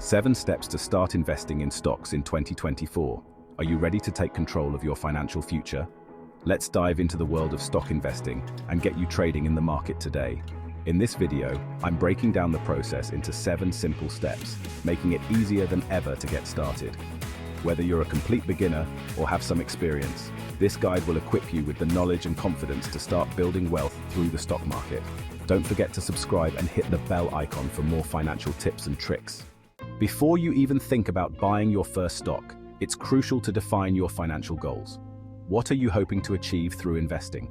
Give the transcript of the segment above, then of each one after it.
7 steps to start investing in stocks in 2024. Are you ready to take control of your financial future? Let's dive into the world of stock investing and get you trading in the market today. In this video, I'm breaking down the process into 7 simple steps, making it easier than ever to get started. Whether you're a complete beginner or have some experience, this guide will equip you with the knowledge and confidence to start building wealth through the stock market. Don't forget to subscribe and hit the bell icon for more financial tips and tricks. Before you even think about buying your first stock, it's crucial to define your financial goals. What are you hoping to achieve through investing?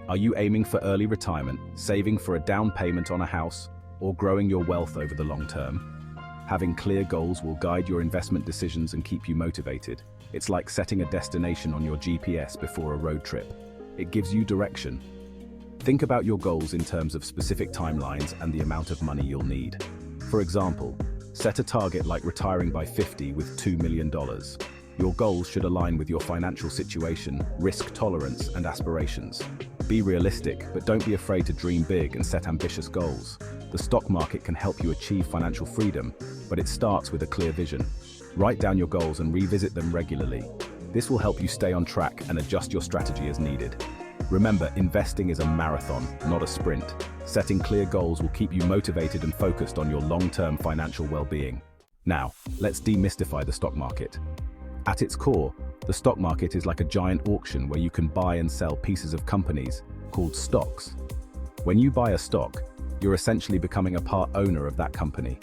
Are you aiming for early retirement, saving for a down payment on a house, or growing your wealth over the long term? Having clear goals will guide your investment decisions and keep you motivated. It's like setting a destination on your GPS before a road trip. It gives you direction. Think about your goals in terms of specific timelines and the amount of money you'll need. For example, set a target like retiring by 50 with $2 million. Your goals should align with your financial situation, risk tolerance, and aspirations. Be realistic, but don't be afraid to dream big and set ambitious goals. The stock market can help you achieve financial freedom, but it starts with a clear vision. Write down your goals and revisit them regularly. This will help you stay on track and adjust your strategy as needed. Remember, investing is a marathon, not a sprint. Setting clear goals will keep you motivated and focused on your long-term financial well-being. Now, let's demystify the stock market. At its core, the stock market is like a giant auction where you can buy and sell pieces of companies called stocks. When you buy a stock, you're essentially becoming a part owner of that company.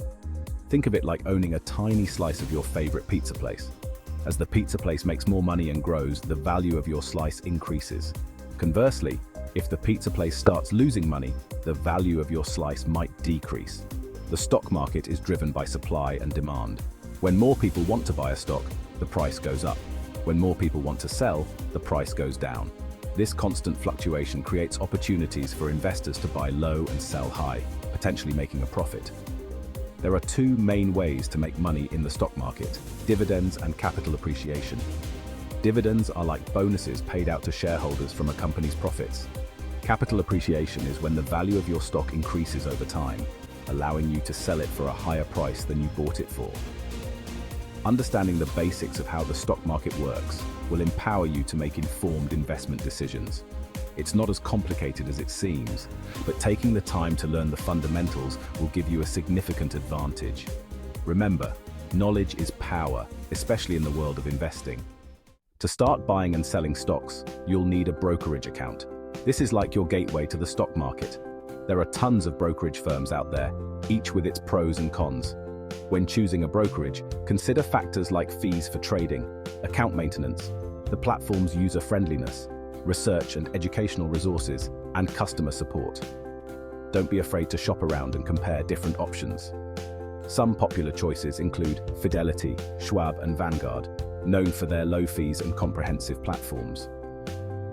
Think of it like owning a tiny slice of your favorite pizza place. As the pizza place makes more money and grows, the value of your slice increases. Conversely, if the pizza place starts losing money, the value of your slice might decrease. The stock market is driven by supply and demand. When more people want to buy a stock, the price goes up. When more people want to sell, the price goes down. This constant fluctuation creates opportunities for investors to buy low and sell high, potentially making a profit. There are 2 main ways to make money in the stock market: dividends and capital appreciation. Dividends are like bonuses paid out to shareholders from a company's profits. Capital appreciation is when the value of your stock increases over time, allowing you to sell it for a higher price than you bought it for. Understanding the basics of how the stock market works will empower you to make informed investment decisions. It's not as complicated as it seems, but taking the time to learn the fundamentals will give you a significant advantage. Remember, knowledge is power, especially in the world of investing. To start buying and selling stocks, you'll need a brokerage account. This is like your gateway to the stock market. There are tons of brokerage firms out there, each with its pros and cons. When choosing a brokerage, consider factors like fees for trading, account maintenance, the platform's user-friendliness, research and educational resources, and customer support. Don't be afraid to shop around and compare different options. Some popular choices include Fidelity, Schwab, and Vanguard, known for their low fees and comprehensive platforms.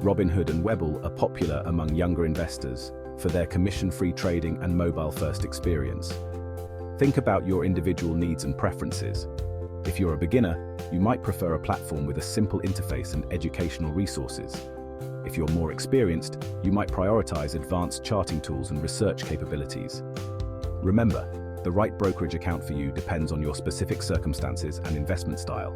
Robinhood and Webull are popular among younger investors for their commission-free trading and mobile-first experience. Think about your individual needs and preferences. If you're a beginner, you might prefer a platform with a simple interface and educational resources. If you're more experienced, you might prioritize advanced charting tools and research capabilities. Remember, the right brokerage account for you depends on your specific circumstances and investment style.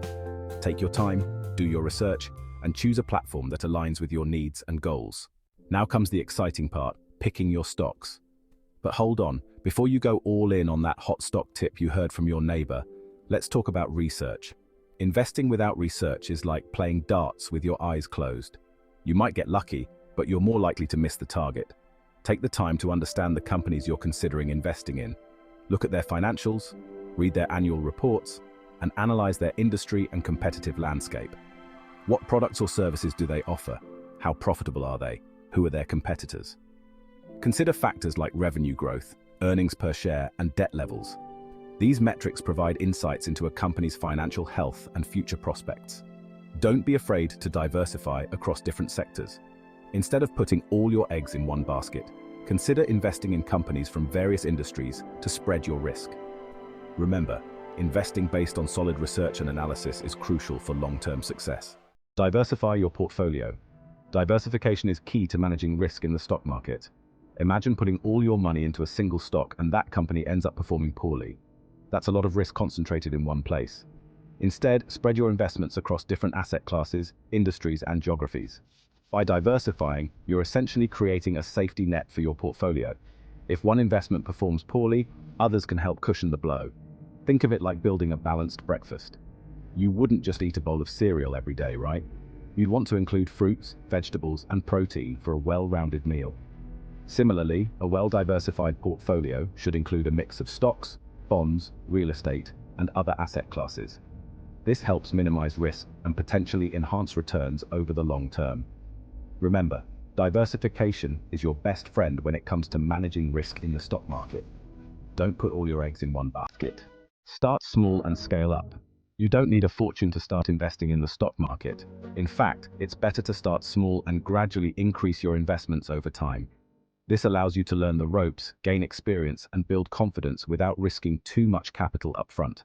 Take your time, do your research, and choose a platform that aligns with your needs and goals. Now comes the exciting part, picking your stocks. But hold on, before you go all in on that hot stock tip you heard from your neighbor, let's talk about research. Investing without research is like playing darts with your eyes closed. You might get lucky, but you're more likely to miss the target. Take the time to understand the companies you're considering investing in. Look at their financials, read their annual reports, and analyze their industry and competitive landscape. What products or services do they offer? How profitable are they? Who are their competitors? Consider factors like revenue growth, earnings per share, and debt levels. These metrics provide insights into a company's financial health and future prospects. Don't be afraid to diversify across different sectors. Instead of putting all your eggs in one basket, consider investing in companies from various industries to spread your risk. Remember, investing based on solid research and analysis is crucial for long-term success. Diversify your portfolio. Diversification is key to managing risk in the stock market. Imagine putting all your money into a single stock and that company ends up performing poorly. That's a lot of risk concentrated in one place. Instead, spread your investments across different asset classes, industries, and geographies. By diversifying, you're essentially creating a safety net for your portfolio. If one investment performs poorly, others can help cushion the blow. Think of it like building a balanced breakfast. You wouldn't just eat a bowl of cereal every day, right? You'd want to include fruits, vegetables, and protein for a well-rounded meal. Similarly, a well-diversified portfolio should include a mix of stocks, bonds, real estate, and other asset classes. This helps minimize risk and potentially enhance returns over the long term. Remember, diversification is your best friend when it comes to managing risk in the stock market. Don't put all your eggs in one basket. Start small and scale up. You don't need a fortune to start investing in the stock market. In fact, it's better to start small and gradually increase your investments over time. This allows you to learn the ropes, gain experience, and build confidence without risking too much capital upfront.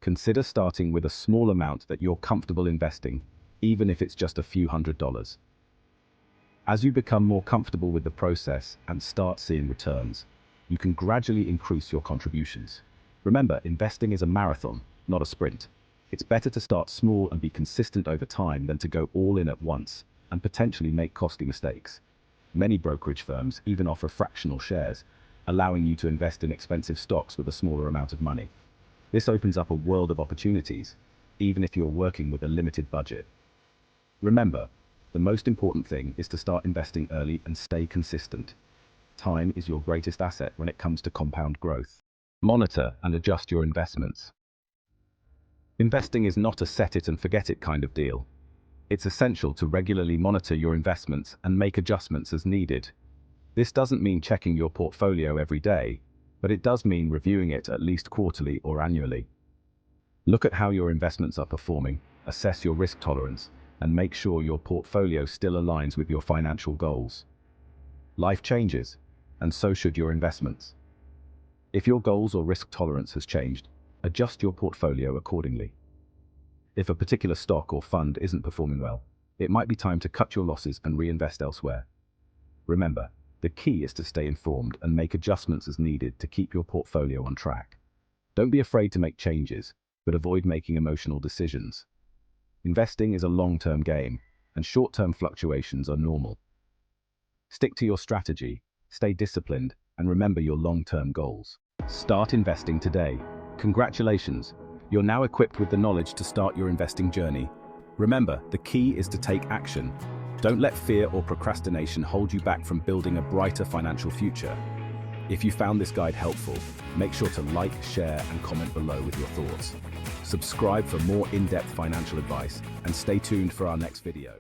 Consider starting with a small amount that you're comfortable investing, even if it's just a few $100s. As you become more comfortable with the process and start seeing returns, you can gradually increase your contributions. Remember, investing is a marathon, not a sprint. It's better to start small and be consistent over time than to go all in at once and potentially make costly mistakes. Many brokerage firms even offer fractional shares, allowing you to invest in expensive stocks with a smaller amount of money. This opens up a world of opportunities, even if you're working with a limited budget. Remember, the most important thing is to start investing early and stay consistent. Time is your greatest asset when it comes to compound growth. Monitor and adjust your investments. Investing is not a set it and forget it kind of deal. It's essential to regularly monitor your investments and make adjustments as needed. This doesn't mean checking your portfolio every day, but it does mean reviewing it at least quarterly or annually. Look at how your investments are performing, assess your risk tolerance, and make sure your portfolio still aligns with your financial goals. Life changes, and so should your investments. If your goals or risk tolerance has changed, adjust your portfolio accordingly. If a particular stock or fund isn't performing well, it might be time to cut your losses and reinvest elsewhere. Remember, the key is to stay informed and make adjustments as needed to keep your portfolio on track. Don't be afraid to make changes, but avoid making emotional decisions. Investing is a long-term game, and short-term fluctuations are normal. Stick to your strategy, stay disciplined, and remember your long-term goals. Start investing today. Congratulations! You're now equipped with the knowledge to start your investing journey. Remember, the key is to take action. Don't let fear or procrastination hold you back from building a brighter financial future. If you found this guide helpful, make sure to like, share, and comment below with your thoughts. Subscribe for more in-depth financial advice, and stay tuned for our next video.